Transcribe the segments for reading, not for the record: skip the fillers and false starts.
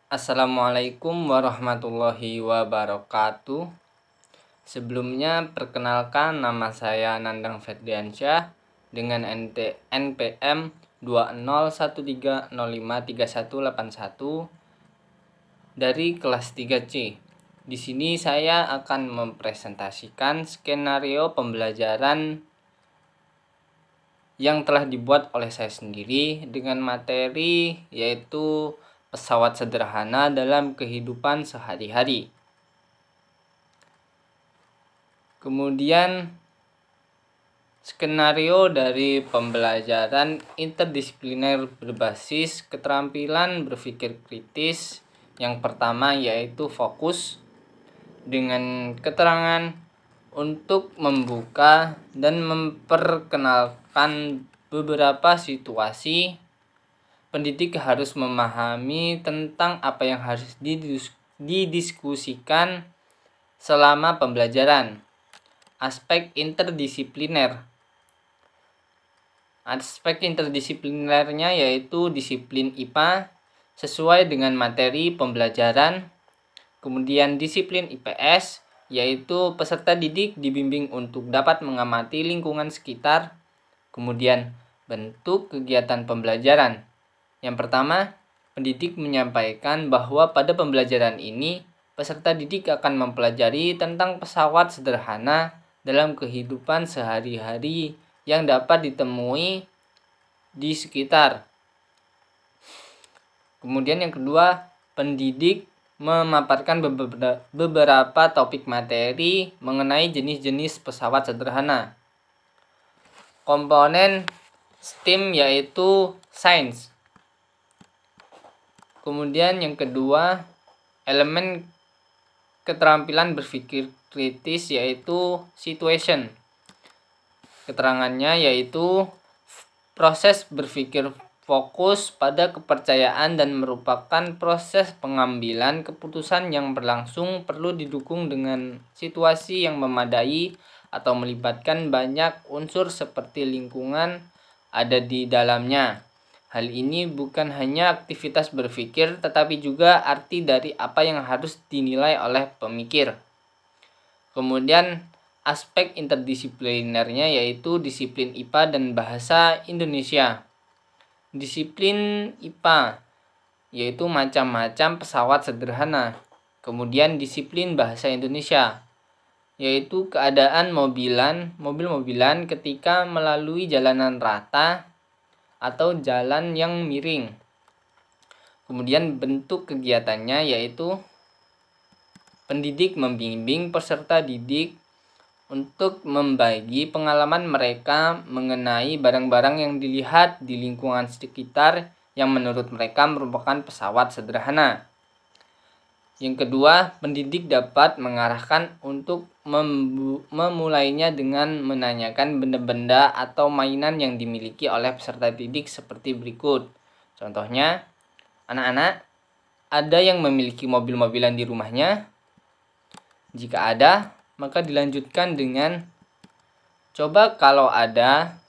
Assalamualaikum warahmatullahi wabarakatuh. Sebelumnya perkenalkan, nama saya Nandang Ferdiansyah dengan NPM 2013053181 dari kelas 3C. Di sini saya akan mempresentasikan skenario pembelajaran yang telah dibuat oleh saya sendiri dengan materi yaitu pesawat sederhana dalam kehidupan sehari-hari. Kemudian skenario dari pembelajaran interdisipliner berbasis keterampilan berpikir kritis. Yang pertama yaitu fokus dengan keterangan untuk membuka dan memperkenalkan beberapa situasi. Pendidik harus memahami tentang apa yang harus didiskusikan selama pembelajaran. Aspek interdisipliner. Aspek interdisiplinernya yaitu disiplin IPA sesuai dengan materi pembelajaran. Kemudian disiplin IPS yaitu peserta didik dibimbing untuk dapat mengamati lingkungan sekitar. Kemudian bentuk kegiatan pembelajaran. Yang pertama, pendidik menyampaikan bahwa pada pembelajaran ini peserta didik akan mempelajari tentang pesawat sederhana dalam kehidupan sehari-hari yang dapat ditemui di sekitar. Kemudian yang kedua, pendidik memaparkan beberapa topik materi mengenai jenis-jenis pesawat sederhana. Komponen STEM yaitu Sains. Kemudian yang kedua, elemen keterampilan berpikir kritis yaitu situation. Keterangannya yaitu proses berpikir fokus pada kepercayaan dan merupakan proses pengambilan keputusan yang berlangsung perlu didukung dengan situasi yang memadai atau melibatkan banyak unsur seperti lingkungan ada di dalamnya. Hal ini bukan hanya aktivitas berpikir, tetapi juga arti dari apa yang harus dinilai oleh pemikir. Kemudian aspek interdisiplinernya yaitu disiplin IPA dan bahasa Indonesia. Disiplin IPA yaitu macam-macam pesawat sederhana. Kemudian disiplin bahasa Indonesia yaitu keadaan mobil-mobilan ketika melalui jalanan rata atau jalan yang miring. Kemudian bentuk kegiatannya yaitu pendidik membimbing peserta didik untuk membagi pengalaman mereka mengenai barang-barang yang dilihat di lingkungan sekitar yang menurut mereka merupakan pesawat sederhana. Yang kedua, pendidik dapat mengarahkan untuk memulainya dengan menanyakan benda-benda atau mainan yang dimiliki oleh peserta didik seperti berikut. Contohnya, anak-anak, ada yang memiliki mobil-mobilan di rumahnya? Jika ada, maka dilanjutkan dengan coba kalau ada.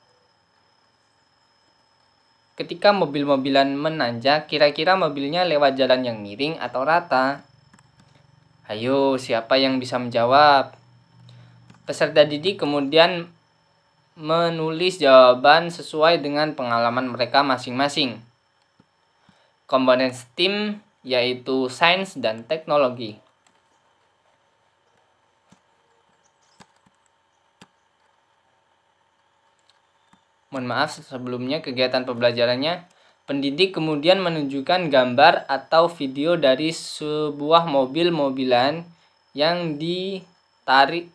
Ketika mobil-mobilan menanjak, kira-kira mobilnya lewat jalan yang miring atau rata? Ayo, siapa yang bisa menjawab? Peserta didik kemudian menulis jawaban sesuai dengan pengalaman mereka masing-masing. Komponen STEM yaitu sains dan teknologi. Mohon maaf sebelumnya kegiatan pembelajarannya. Pendidik kemudian menunjukkan gambar atau video dari sebuah mobil-mobilan yang ditarik.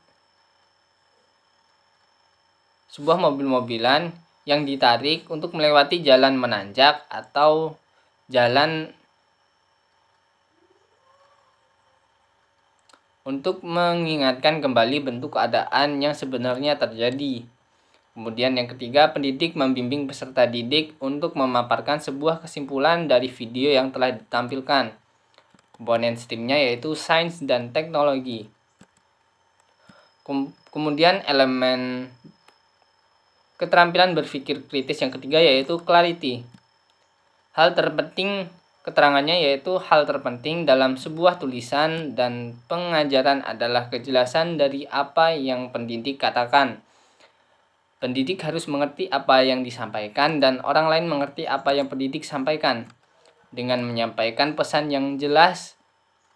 Sebuah mobil-mobilan yang ditarik untuk melewati jalan menanjak atau jalan untuk mengingatkan kembali bentuk keadaan yang sebenarnya terjadi. Kemudian yang ketiga, pendidik membimbing peserta didik untuk memaparkan sebuah kesimpulan dari video yang telah ditampilkan. Komponen STEM-nya yaitu sains dan teknologi. Kemudian elemen keterampilan berpikir kritis yang ketiga yaitu clarity. Hal terpenting Keterangannya yaitu hal terpenting dalam sebuah tulisan dan pengajaran adalah kejelasan dari apa yang pendidik katakan. Pendidik harus mengerti apa yang disampaikan dan orang lain mengerti apa yang pendidik sampaikan. Dengan menyampaikan pesan yang jelas,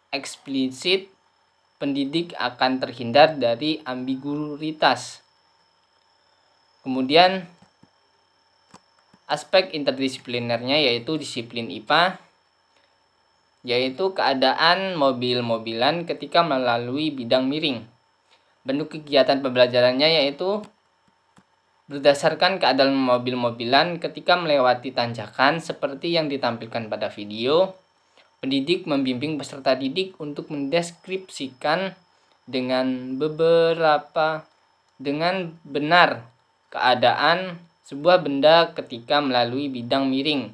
eksplisit, pendidik akan terhindar dari ambiguitas. Kemudian aspek interdisiplinernya yaitu disiplin IPA, yaitu keadaan mobil-mobilan ketika melalui bidang miring. Bentuk kegiatan pembelajarannya yaitu berdasarkan keadaan mobil-mobilan ketika melewati tanjakan seperti yang ditampilkan pada video. Pendidik membimbing peserta didik untuk mendeskripsikan dengan benar keadaan sebuah benda ketika melalui bidang miring.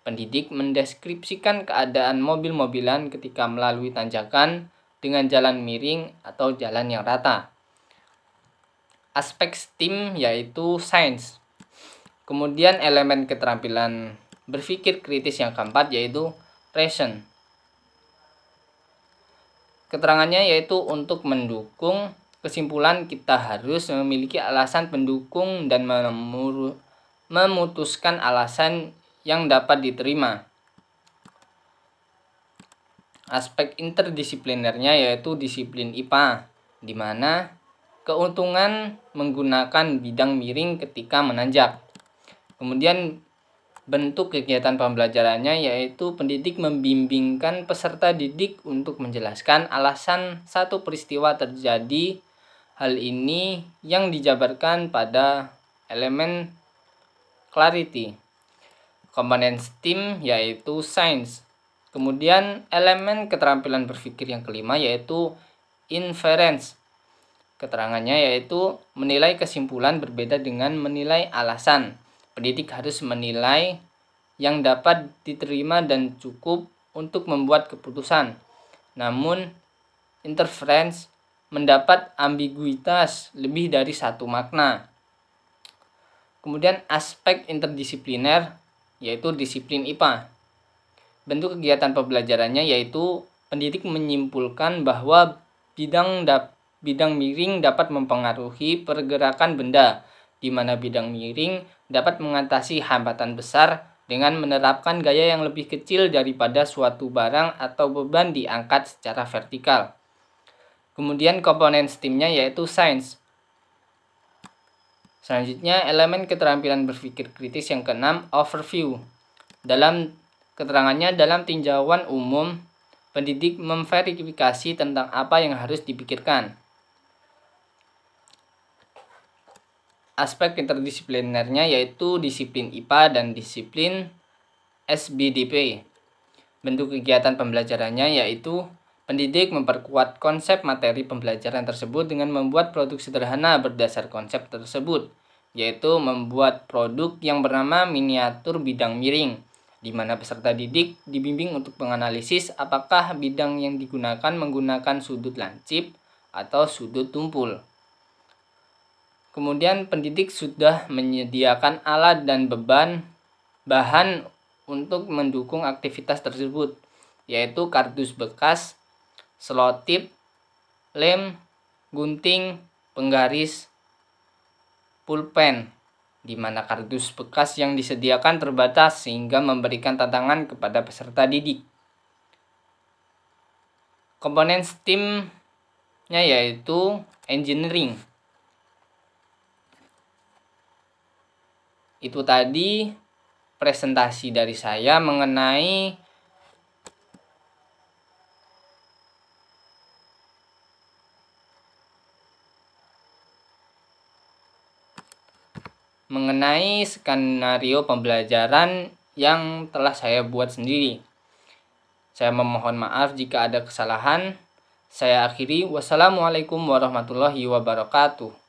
Pendidik mendeskripsikan keadaan mobil-mobilan ketika melalui tanjakan dengan jalan miring atau jalan yang rata. Aspek STEAM yaitu sains. Kemudian elemen keterampilan berpikir kritis yang keempat yaitu reason. Keterangannya yaitu untuk mendukung kesimpulan kita harus memiliki alasan pendukung dan memutuskan alasan yang dapat diterima. Aspek interdisiplinernya yaitu disiplin IPA, di mana keuntungan menggunakan bidang miring ketika menanjak. Kemudian bentuk kegiatan pembelajarannya yaitu pendidik membimbingkan peserta didik untuk menjelaskan alasan satu peristiwa terjadi. Hal ini yang dijabarkan pada elemen clarity. Komponen STEAM yaitu sains. Kemudian elemen keterampilan berpikir yang kelima yaitu inference. Keterangannya yaitu menilai kesimpulan berbeda dengan menilai alasan. Pendidik harus menilai yang dapat diterima dan cukup untuk membuat keputusan. Namun, inference mendapat ambiguitas lebih dari satu makna. Kemudian aspek interdisipliner yaitu disiplin IPA. Bentuk kegiatan pembelajarannya yaitu pendidik menyimpulkan bahwa bidang miring dapat mempengaruhi pergerakan benda, di mana bidang miring dapat mengatasi hambatan besar dengan menerapkan gaya yang lebih kecil daripada suatu barang atau beban diangkat secara vertikal. Kemudian komponen STEAM-nya yaitu sains. Selanjutnya elemen keterampilan berpikir kritis yang keenam, overview. Dalam keterangannya dalam tinjauan umum, pendidik memverifikasi tentang apa yang harus dipikirkan. Aspek interdisiplinernya yaitu disiplin IPA dan disiplin SBDP. Bentuk kegiatan pembelajarannya yaitu pendidik memperkuat konsep materi pembelajaran tersebut dengan membuat produk sederhana berdasar konsep tersebut, yaitu membuat produk yang bernama miniatur bidang miring, di mana peserta didik dibimbing untuk menganalisis apakah bidang yang digunakan menggunakan sudut lancip atau sudut tumpul. Kemudian pendidik sudah menyediakan alat dan bahan untuk mendukung aktivitas tersebut, yaitu kardus bekas, selotip, lem, gunting, penggaris, pulpen, di mana kardus bekas yang disediakan terbatas sehingga memberikan tantangan kepada peserta didik. Komponen STEAM-nya yaitu engineering. Itu tadi presentasi dari saya mengenai skenario pembelajaran yang telah saya buat sendiri. Saya memohon maaf jika ada kesalahan. Saya akhiri. Wassalamualaikum warahmatullahi wabarakatuh.